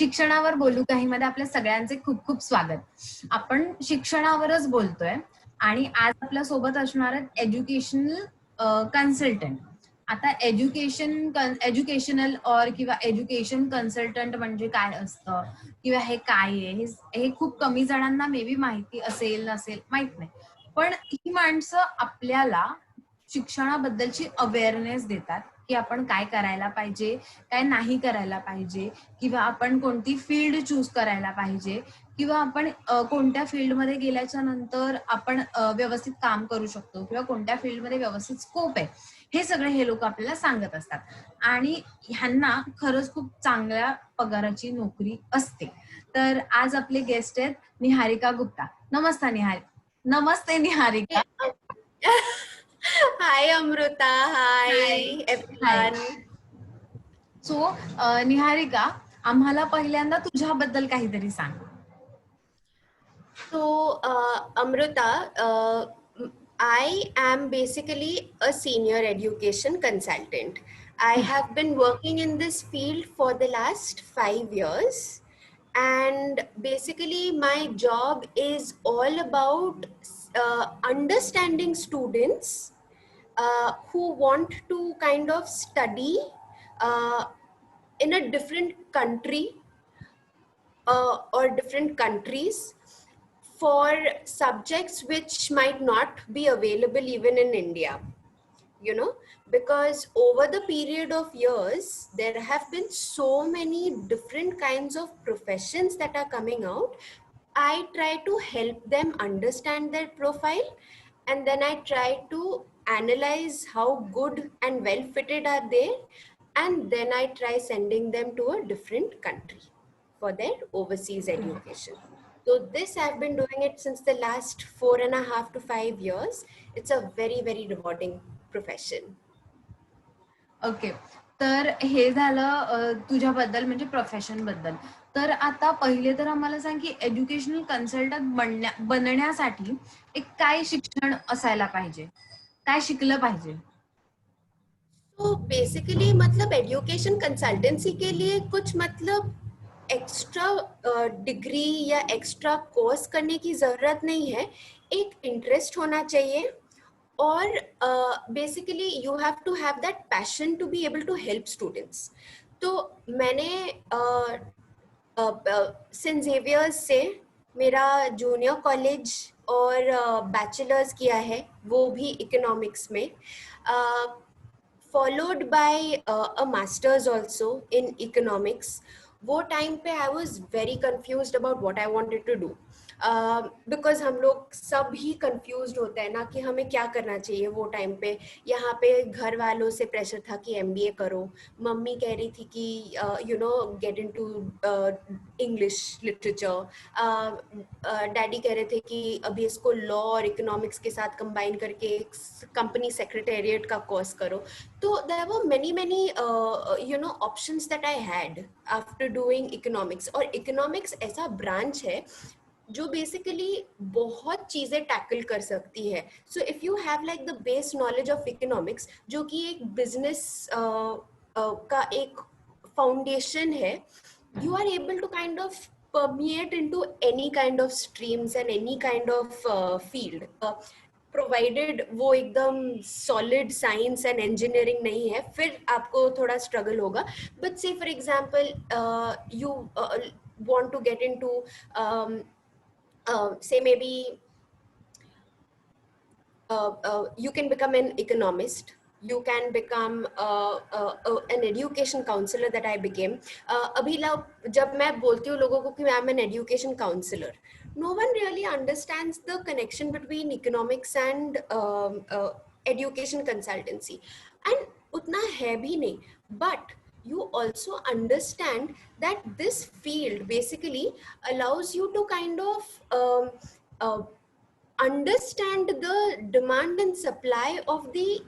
शिक्षणावर बोलू काही मध्ये आपल्या सगळ्यांचे खूप खूप स्वागत. आपण शिक्षणावरच बोलतोय आणि आज आपल्या सोबत असणार आहेत एज्युकेशनल कन्सल्टंट. आता एज्युकेशनल और किंवा एज्युकेशन कन्सल्टंट म्हणजे काय असतं किंवा हे काय आहे हे खूप कमी जणांना मे बी माहिती असेल नसेल माहित नाही. पण ही माणसं आपल्याला शिक्षणाबद्दलची अवेअरनेस देतात की आपण काय करायला पाहिजे, काय नाही करायला पाहिजे, किंवा आपण कोणती फील्ड चूज करायला पाहिजे, किंवा आपण कोणत्या फील्डमध्ये गेल्याच्या नंतर आपण व्यवस्थित काम करू शकतो किंवा कोणत्या फील्डमध्ये व्यवस्थित स्कोप आहे, हे सगळे हे लोक आपल्याला सांगत असतात. आणि ह्यांना खरंच खूप चांगल्या पगाराची नोकरी असते. तर आज आपले गेस्ट आहेत निहारिका गुप्ता. नमस्ते निहारिका. Hi Amruta, हाय. hi हाय. everyone. सो निहारिका, आम्हाला पहिल्यांदा तुझ्याबद्दल काहीतरी सांग. So Amruta, I am basically a senior education consultant. I have been working in this field for the last 5 years, and basically my job is all about understanding students who want to kind of study uh, in a different country or different countries for subjects which might not be available even in India, you know, because over the period of years, there have been so many different kinds of professions that are coming out. I try to help them understand their profile, and then I try to analyze how good and well fitted are they, and then I try sending them to a different country for their overseas education. So this I've been doing it since the last 4.5 to 5 years. It's a very, very rewarding profession. Okay. तर हे झालं तुझ्याबद्दल म्हणजे profession बद्दल. तर आता पहिले तर आम्हाला सांग की एज्युकेशनल कन्सल्टंट बनण्यासाठी एक काय शिक्षण असायला पाहिजे, काय शिकलं पाहिजे? तो बेसिकली मतलब एजुकेशन कंसल्टेंसी के लिए कुछ मतलब एक्स्ट्रा डिग्री या एक्स्ट्रा कोर्स करने की ज़रूरत नहीं है. एक इंटरेस्ट होना चाहिए और basically you have to have that passion to be able to help students. तो मैंने सेंट जेवियर्स से मेरा जूनियर कॉलेज और बैचलर्स किया है, वो भी इकोनॉमिक्स में. followed by a master's also in economics. वो टाइम पे I was very confuse about what I wanted to do, because हम लोग सब ही कन्फ्यूज होते हैं ना कि हमें क्या करना चाहिए. वो टाइम पे यहाँ पे घर वालों से प्रेशर था कि MBA करो, मम्मी कह रही थी कि you know get in to English literature, daddy कह रहे थे कि अभी इसको लॉ और इकोनॉमिक्स के साथ कंबाइन करके एक कंपनी सेक्रेटेरिएट का कोर्स करो. So there were many options that I had after doing economics. और economics ऐसा branch है जो basically बहुत चीजें टैकल कर सकती है. So if you have like the base knowledge of economics, जो कि एक business का एक foundation है, you are able to kind of permeate into any kind of streams and any kind of field. Provided वो एकदम सॉलिड साइंस एंड इंजीनियरिंग नहीं है, फिर आपको थोड़ा स्ट्रगल होगा. बट से for example you want to get into say maybe you can become an economist, you can become an education counselor that I became. अभी जब मैं बोलती हूँ लोगों को कि I am an education counselor, no one really understands the connection between economics and education consultancy. And उतना है भी नहीं, but you also understand that this field basically allows you to kind of understand the demand and supply of the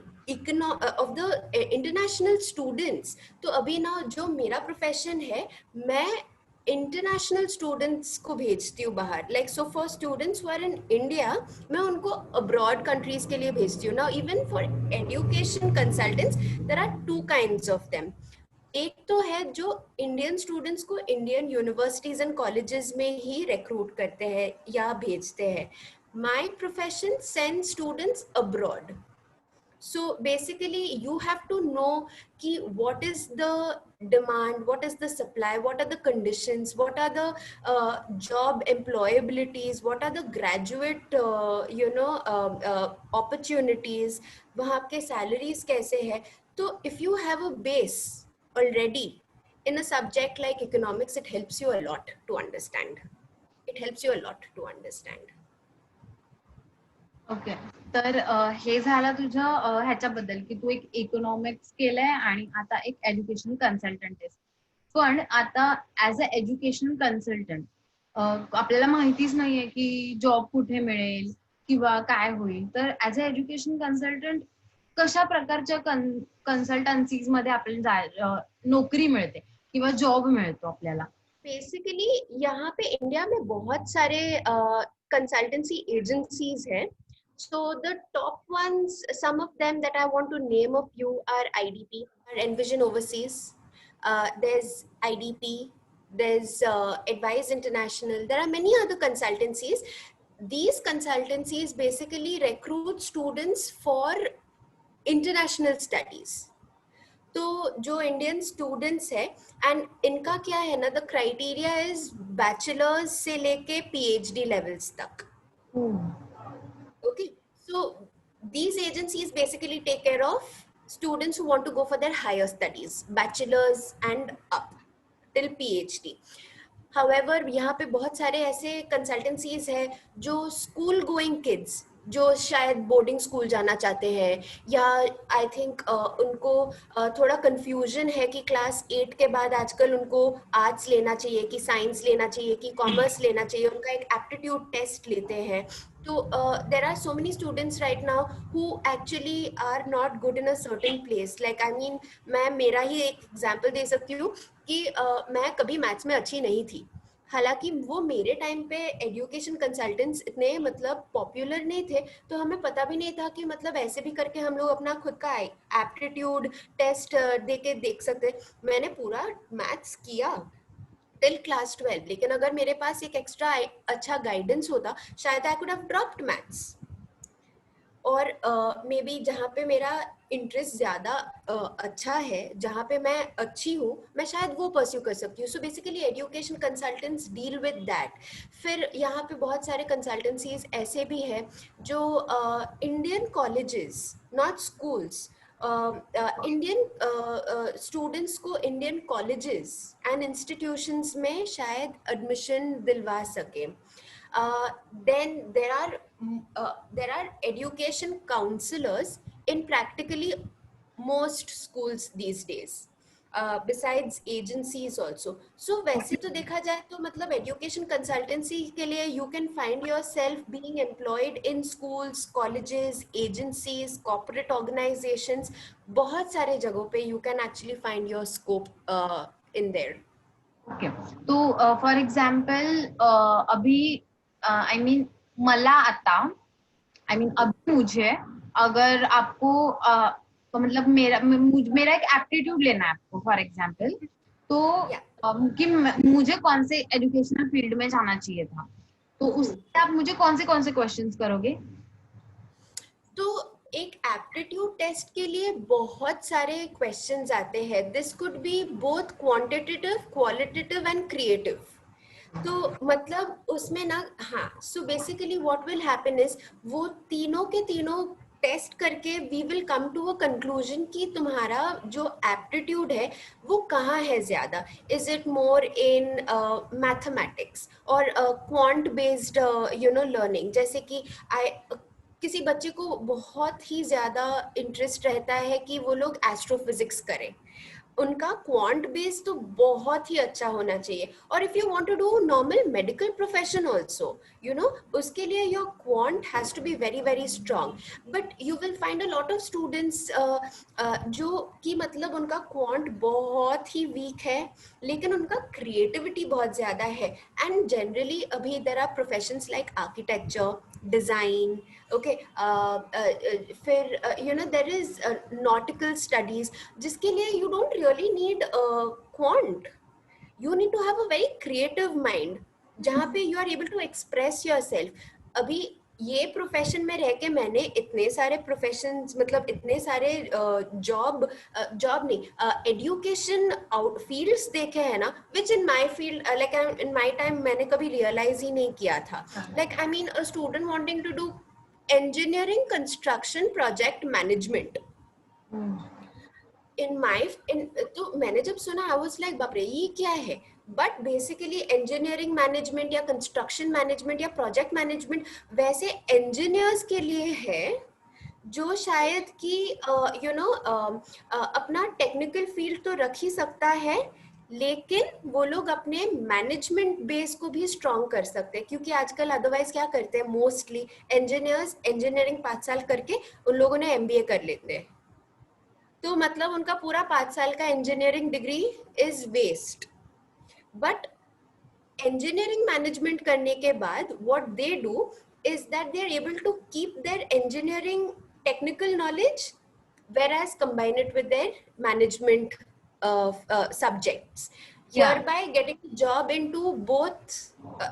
international students. तो अभी ना जो मेरा profession है, मैं इंटरनेशनल स्टूडेंट्स को भेजती हूँ बाहर. Like so for students who are in India, मैं उनको अब्रॉड कंट्रीज के लिए भेजती हूँ. Now even for education consultants there are two kinds of them. एक तो है जो इंडियन स्टूडेंट्स को इंडियन यूनिवर्सिटीज एंड कॉलेजेस में ही रिक्रूट करते हैं या भेजते हैं. My profession send students abroad. So basically you have to know ki what is the demand, what is the supply, what are the conditions, what are the job employabilities, what are the graduate opportunities, वहाँ के salaries कैसे है. तो if you have a base already in a subject like economics, it helps you a lot to understand. It helps you a lot to understand. Okay. तर हे झालं तुझं ह्याच्याबद्दल की तू एक इकॉनॉमिक्स केलंय आणि आता एक एज्युकेशन कन्सल्टंट आहेस. पण आता ऍज अ एज्युकेशन कन्सल्टंट आपल्याला माहितीच नाहीये की जॉब कुठे मिळेल किंवा काय होईल. तर ऍज अ एज्युकेशन कन्सल्टंट कशा प्रकारच्या कन्सल्टन्सीज मध्ये आपल्याला नोकरी मिळते किंवा जॉब मिळतो आपल्याला? बेसिकली यहाँ पे इंडिया में बहुत सारे कंसल्टेंसी एजेंसीज हैं. So the top ones, some of them that I want to name a few are IDP, or Envision Overseas. There's IDP, there's Advise International. There are many other consultancies. These consultancies basically recruit students for international studies. तो जो Indian students है and इनका क्या है ना, the criteria is bachelors से लेके PhD levels तक. Okay, so these agencies basically take care of students who want to go for their higher studies, bachelor's and up till PhD. However, यहाँ पे बहुत सारे ऐसे कंसल्टेंसीज है जो स्कूल गोइंग किड्स जो शायद बोर्डिंग स्कूल जाना चाहते हैं, या आई थिंक उनको थोड़ा कंफ्यूजन है कि क्लास 8 के बाद आजकल उनको आर्ट्स लेना चाहिए कि साइंस लेना चाहिए कि कॉमर्स लेना चाहिए. उनका एक एप्टीट्यूड टेस्ट लेते हैं. तो there are so many students right now who actually are not good in a certain place. Like I mean, मैं मेरा ही एक एग्जाम्पल दे सकती हूँ कि मैं कभी मैथ्स में अच्छी नहीं थी. हालांकि वो मेरे टाइम पे एजुकेशन कंसल्टेंट्स इतने मतलब पॉपुलर नहीं थे, तो हमें पता भी नहीं था कि मतलब ऐसे भी करके हम लोग अपना खुद का एप्टीट्यूड टेस्ट दे के देख सकते. मैंने पूरा मैथ्स किया टिल क्लास 12, लेकिन अगर मेरे पास एक एक्स्ट्रा अच्छा गाइडेंस होता शायद I could have dropped maths. और मे बी जहाँ पे मेरा इंटरेस्ट ज़्यादा अच्छा है, जहाँ पे मैं अच्छी हूँ, मैं शायद वो परस्यू कर सकती हूँ. So basically education consultants deal with that. फिर यहाँ पे बहुत सारे कंसल्टेंसीज ऐसे भी हैं जो Indian colleges, not schools, Indian students को इंडियन कॉलेजेस एंड इंस्टीट्यूशंस में शायद एडमिशन दिलवा सके. Then there are education counselors in practically most schools these days, besides agencies also. So वैसे तो देखा जाए तो मतलब education consultancy के लिए you can find yourself being employed in schools, colleges, agencies, corporate organizations. बहुत सारे जगहों पे you can actually find your scope in there. Okay. तो फॉर एग्जाम्पल अभी आई मीन मला आता आई मीन अभी मुझे अगर आपको तो मतलब मेरा एक एप्टीट्यूड लेना है आपको फॉर एग्जाम्पल, तो कि मुझे कौन से एजुकेशनल फील्ड में जाना चाहिए था, तो उससे आप मुझे कौन से क्वेश्चंस करोगे? तो एक एप्टीट्यूड टेस्ट के लिए बहुत सारे क्वेश्चंस आते हैं. This could be both quantitative, qualitative and creative. तो मतलब उसमें ना, हाँ, so basically what will happen is वो तीनों के तीनों टेस्ट करके we will come to a conclusion कि तुम्हारा जो एप्टीट्यूड है वो कहाँ है ज़्यादा. Is it more in mathematics और क्वांट बेस्ड लर्निंग. जैसे कि किसी बच्चे को बहुत ही ज़्यादा इंटरेस्ट रहता है कि वो लोग एस्ट्रोफिजिक्स करें, उनका क्वांट बेस तो बहुत ही अच्छा होना चाहिए. और if you want to do normal medical profession also, you know, उसके लिए your quant has to be very very strong. But you will find a lot of students जो कि मतलब उनका क्वांट बहुत ही वीक है लेकिन उनका क्रिएटिविटी बहुत ज़्यादा है. एंड जनरली अभी there are professions like architecture, design. Okay, फिर there is nautical studies, जिसके लिए you don't really need quant. You need to have a very creative mind, जहाँ पे you are able to express yourself. अभी ये profession में रह के मैंने इतने सारे प्रोफेशंस, मतलब इतने सारे जॉब नहीं, एजुकेशन आउट फील्ड्स देखे हैं ना, which in my field like in my time मैंने कभी रियलाइज ही नहीं किया था. Like I mean a student wanting to do engineering construction project management. तो मैंने जब सुना आई वाज लाइक बाप रे ये क्या है. बट बेसिकली इंजीनियरिंग मैनेजमेंट या कंस्ट्रक्शन मैनेजमेंट या प्रोजेक्ट मैनेजमेंट वैसे इंजीनियर्स के लिए है जो शायद कि अपना टेक्निकल फील्ड तो रख ही सकता है, लेकिन वो लोग अपने मैनेजमेंट बेस को भी स्ट्रॉन्ग कर सकते हैं. क्योंकि आजकल अदरवाइज क्या करते हैं, मोस्टली इंजीनियर्स इंजीनियरिंग 5 साल करके उन लोगों ने एमबीए कर लेते हैं. तो मतलब उनका पूरा 5 साल का engineering degree is waste. But engineering management करने के बाद what they do is that they are able to keep their engineering technical knowledge, whereas combine it with their management subjects, hereby getting a job into both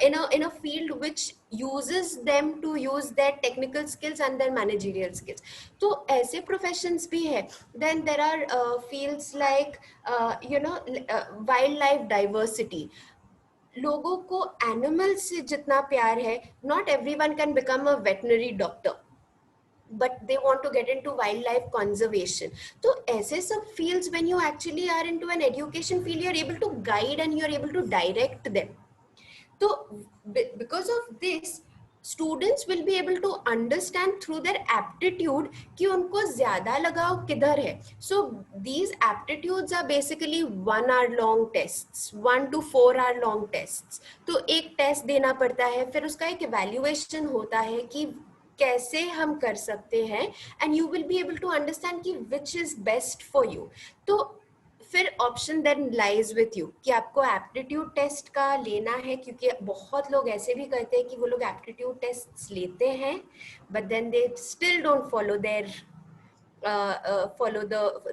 in a field which uses them to use their technical skills and their managerial skills. तो ऐसे professions भी है. Then there are fields like wildlife diversity. लोगों को animals से जितना प्यार है, not everyone can become a veterinary doctor, but they want to get into wildlife conservation. तो ऐसे सब fields, when you actually are into an education field, you are able to guide and you are able to direct them. तो because of this, students will be able to understand through their aptitude कि उनको ज्यादा लगाव किधर है. So these aptitudes are basically 1 hour long tests, 1 to 4 hour long tests. तो एक test देना पड़ता है, फिर उसका एक evaluation होता है कि कैसे हम कर सकते हैं, and you will be able to understand कि which is best for you. तो फिर option then lies with you कि आपको एप्टीट्यूड टेस्ट का लेना है, क्योंकि बहुत लोग ऐसे भी करते हैं कि वो लोग एप्टीट्यूड टेस्ट लेते हैं but then they still don't follow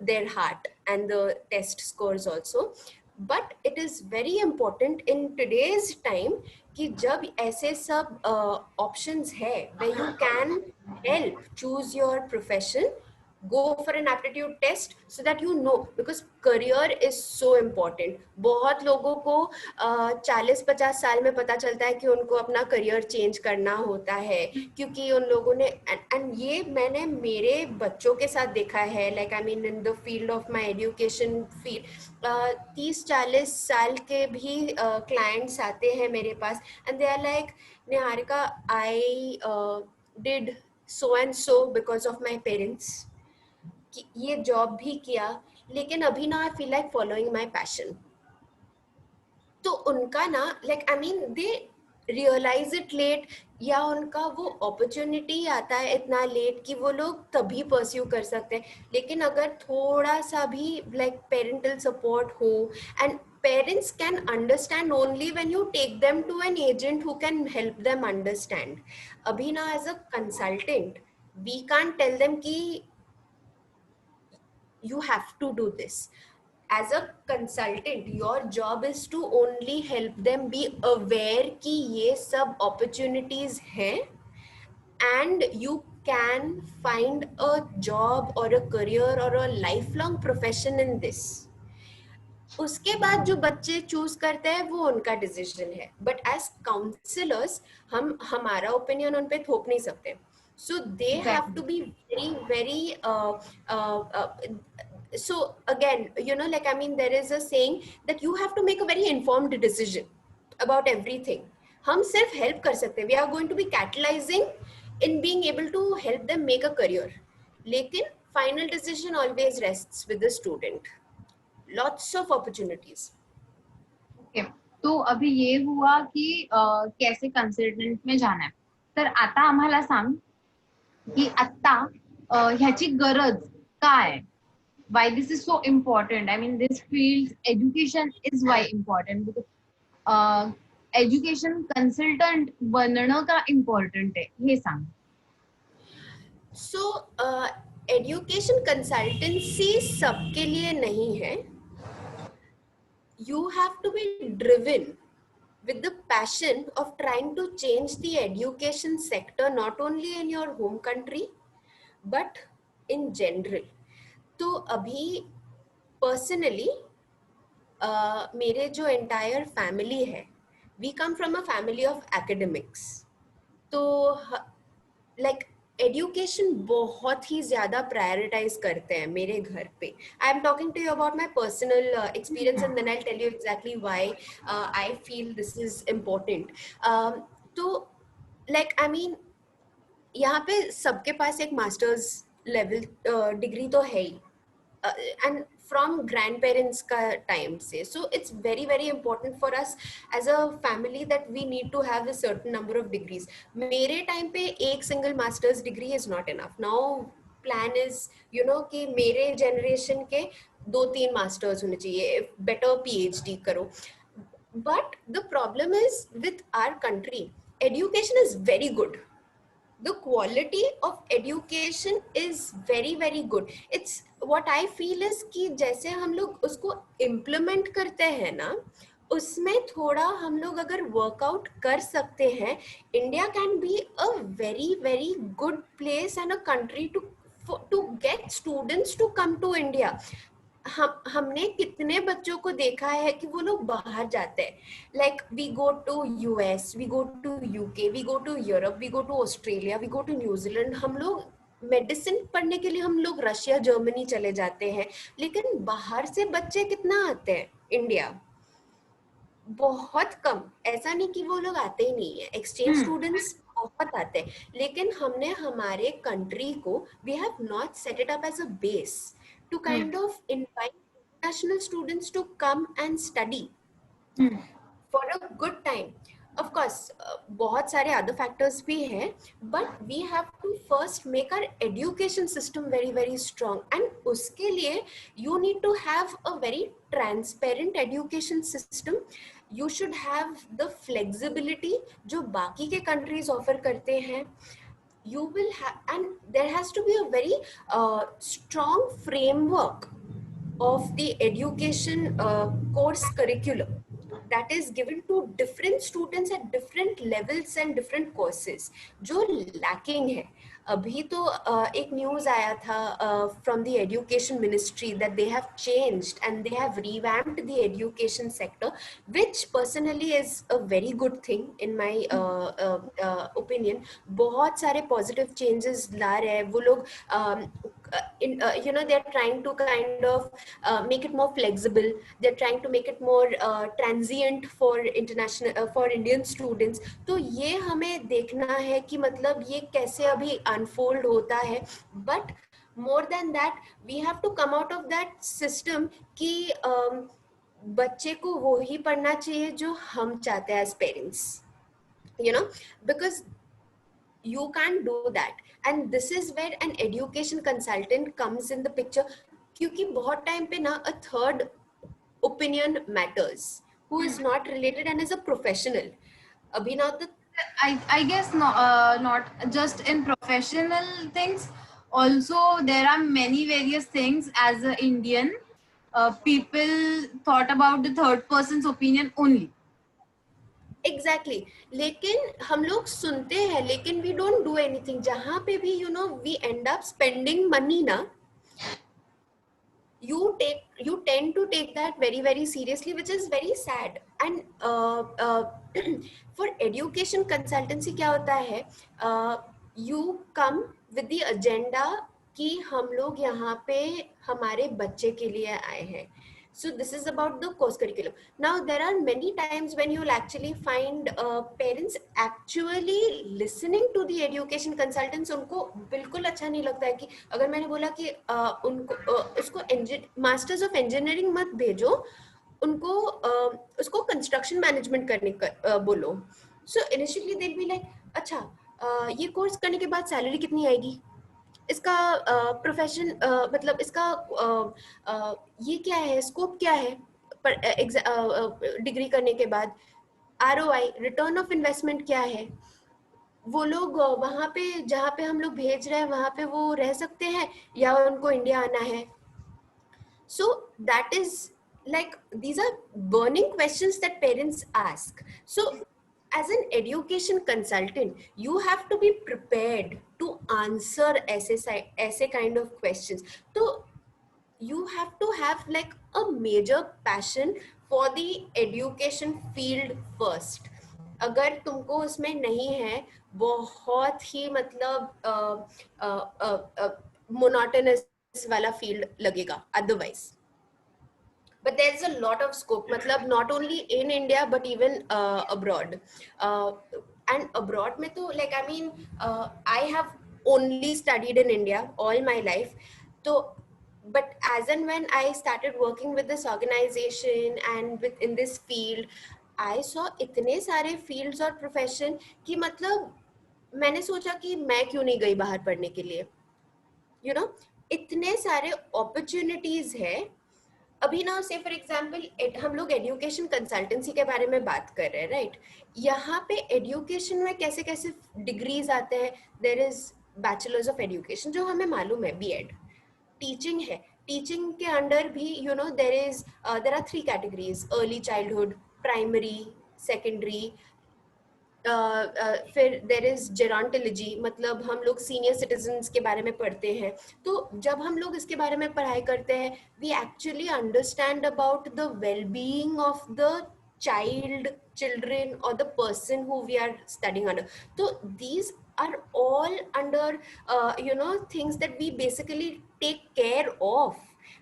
their heart and the test scores also. But it is very important in today's time कि जब ऐसे सब options है where you can help choose your profession, go for an aptitude test so that you know, because career is so important. बहुत लोगों को 40-50 साल में पता चलता है कि उनको अपना करियर चेंज करना होता है, क्योंकि उन लोगों ने एंड ये मैंने मेरे बच्चों के साथ देखा है. Like I mean in the field of my education field 30-40 साल के भी क्लाइंट्स आते हैं मेरे पास and they are like, Niharika, I did so and so because of my parents, कि ये जॉब भी किया लेकिन अभी ना I feel like following my passion. तो उनका ना like I mean they realise it late, या उनका वो अपॉर्चुनिटी आता है इतना लेट कि वो लोग तभी परस्यू कर सकते हैं. लेकिन अगर थोड़ा सा भी लाइक पेरेंटल सपोर्ट हो, and parents can understand only when you take them to an agent who can help them understand. अभी ना as a consultant we can't tell them कि you have to do this. As a consultant your job is to only help them be aware कि ये सब opportunities हैं and you can find a job or a career or a lifelong profession in this. उसके बाद जो बच्चे choose करते हैं वो उनका डिसीजन है, बट एज काउंसलर्स हम हमारा ओपिनियन उन पे थोप नहीं सकते. So they have to be very very so again like I mean there is a saying that you have to make a very informed decision about everything. हम सिर्फ help कर सकते हैं, we are going to be catalyzing in being able to help them make a career, लेकिन final decision always rests with the student. Lots of opportunities. Okay. तो अभी ये हुआ कि कैसे कन्सल्टंट में जाना है. तर आता आम्हाला सांग की आता ह्याची गरज काय, why this is so important. I mean this field education is why important because education consultant बनणं का इम्पॉर्टंट आहे हे सांग. सो एजुकेशन कंसल्टेंसी सबके लिए नहीं है. You have to be driven with the passion of trying to change the education sector not only in your home country but in general. तो अभी personally मेरे जो entire family है, we come from a family of academics. तो like education बहुत ही ज़्यादा prioritise करते हैं मेरे घर पे. I am talking to you about my personal experience and then I tell you exactly why I feel this is important. तो लाइक आई मीन यहाँ पे सबके पास एक मास्टर्स लेवल डिग्री तो है ही, and from grandparents ka time se. So it's very very important for us as a family that we need to have a certain number of degrees. Mere time pe ek single master's degree is not enough. Now plan is you know कि मेरे generation के 2-3 masters होने चाहिए, better PhD करो. But the problem is with our country, education is very good. The quality of education is very very good. It's what I feel is कि जैसे हम लोग उसको implement करते हैं ना, उसमें थोड़ा हम लोग अगर वर्कआउट कर सकते हैं, India can be a very very good place and a country to get students to come to India. हमने कितने बच्चों को देखा है कि वो लोग बाहर जाते हैं. Like we go to US, we go to UK, we go to Europe, we go to Australia, we go to New Zealand. हम लोग मेडिसिन पढ़ने के लिए हम लोग रशिया जर्मनी चले जाते हैं. लेकिन बाहर से बच्चे कितना आते हैं इंडिया? बहुत कम. ऐसा नहीं कि वो लोग आते ही नहीं है, एक्सचेंज स्टूडेंट्स बहुत आते हैं. लेकिन हमने हमारे कंट्री को we have not set it up as a base to kind of invite international students to come and study for a good time. Of course, बहुत सारे other factors भी हैं, but we have to first make our education system very very strong. And उसके लिए you need to have a very transparent education system. You should have the flexibility जो बाकी के countries offer करते हैं. You will have, and there has to be a very strong framework of the education course curriculum that is given to different students at different levels and different courses, जो lacking है. अभी तो एक news आया था from the education ministry that they have changed and they have revamped the education sector, which personally is a very good thing in my opinion. बहुत सारे positive changes ला रहे हैं वो लोग. You know, they're trying to kind of make it more flexible. They're trying to make it more transient for international for Indian students. तो ये हमें देखना है कि मतलब ये कैसे अभी unfold होता है. But more than that, we have to come out of that system कि बच्चे को वो ही पढ़ना चाहिए जो हम चाहते हैं as parents, you know, because you can't do that. And this is where an education consultant comes in the picture, क्योंकि बहुत टाइम पे ना a third opinion matters who is not related and is a professional. अभी ना तो I guess not just in professional things. Also, there are many various things as an Indian. People thought about the third person's opinion only. Exactly लेकिन हम लोग सुनते हैं लेकिन we don't do anything. जहां पे भी you know we end up spending money ना, you tend to take that very very seriously, which is very sad. And for education consultancy क्या होता है, you come with the agenda कि हम लोग यहाँ पे हमारे बच्चे के लिए आए हैं. So this is about the course curriculum. Now there are many times when you'll actually find parents actually listening to the education consultants. उनको बिल्कुल अच्छा नहीं लगता है कि अगर मैंने बोला कि उनको उसको मास्टर्स ऑफ इंजीनियरिंग मत भेजो, उनको उसको कंस्ट्रक्शन मैनेजमेंट करने का बोलो. So initially they'll be like, अच्छा ये कोर्स करने के बाद सैलरी कितनी आएगी, इसका प्रोफेशन मतलब इसका ये क्या है, स्कोप क्या है पर डिग्री करने के बाद. ROI, रिटर्न ऑफ इन्वेस्टमेंट क्या है, वो लोग वहां पे जहाँ पे हम लोग भेज रहे हैं वहां पे वो रह सकते हैं या उनको इंडिया आना है. So that is like, these are burning questions that parents ask. So as an education consultant, you have to be prepared to answer ऐसे kind of questions. So you have to have like a major passion for the education field first. अगर तुमको उसमें नहीं है, बहुत ही मतलब monotonous वाला field लगेगा otherwise. But there's a lot of scope, matlab not only in India but even abroad. And abroad mein to, like, I mean, I have only studied in India all my life. So but as and when I started working with this organization and within this field, I saw इतने सारे fields और profession कि मतलब मैंने सोचा कि मैं क्यों नहीं गई बाहर पढ़ने के लिए. You know, इतने सारे opportunities है. अभी ना, से फॉर एग्जाम्पल हम लोग एजुकेशन कंसल्टेंसी के बारे में बात कर रहे हैं, राइट? यहाँ पे एजुकेशन में कैसे कैसे डिग्रीज आते हैं. There is bachelors of education जो हमें मालूम है, बीएड. टीचिंग है, टीचिंग के अंडर भी there are 3 categories: early childhood, primary, secondary. फिर देर इज जेरोंटोलॉजी, मतलब हम लोग सीनियर सिटीजन्स के बारे में पढ़ते हैं. तो जब हम लोग इसके बारे में पढ़ाई करते हैं, we actually understand about the wellbeing of the children or the person who we are studying under. So these are all under things that we basically take care of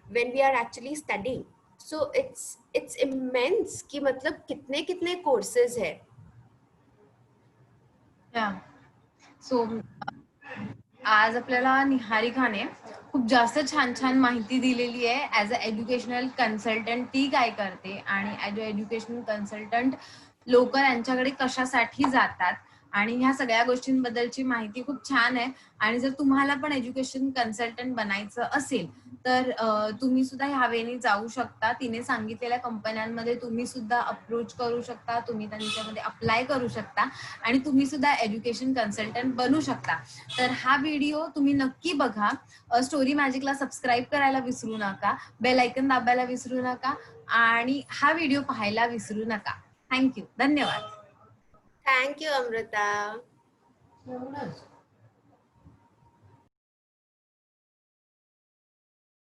when we are actually studying. So it's immense कि मतलब कितने कितने courses है. सो आज आपल्याला निहारिकाने खूप जास्त छान छान माहिती दिलेली आहे ॲज अ एज्युकेशनल कन्सल्टंट ती काय करते आणि ॲज अ एज्युकेशनल कन्सल्टंट लोक यांच्याकडे कशासाठी जातात आणि ह्या सगळ्या गोष्टींबद्दलची माहिती खूप छान आहे. आणि जर तुम्हाला पण एज्युकेशन कन्सल्टंट बनायचं असेल तर तुम्ही सुद्धा ह्या वेळी जाऊ शकता. तिने सांगितलेल्या कंपन्यांमध्ये तुम्ही सुद्धा अप्रोच करू शकता, तुम्ही त्यांच्यामध्ये अप्लाय करू शकता आणि तुम्ही सुद्धा एज्युकेशन कन्सल्टंट बनू शकता. तर हा व्हिडिओ तुम्ही नक्की बघा. स्टोरी मॅजिकला सबस्क्राईब करायला विसरू नका, बेल आयकन दाबायला विसरू नका आणि हा व्हिडिओ पाहायला विसरू नका. थँक्यू, धन्यवाद. Thank you, Amrita.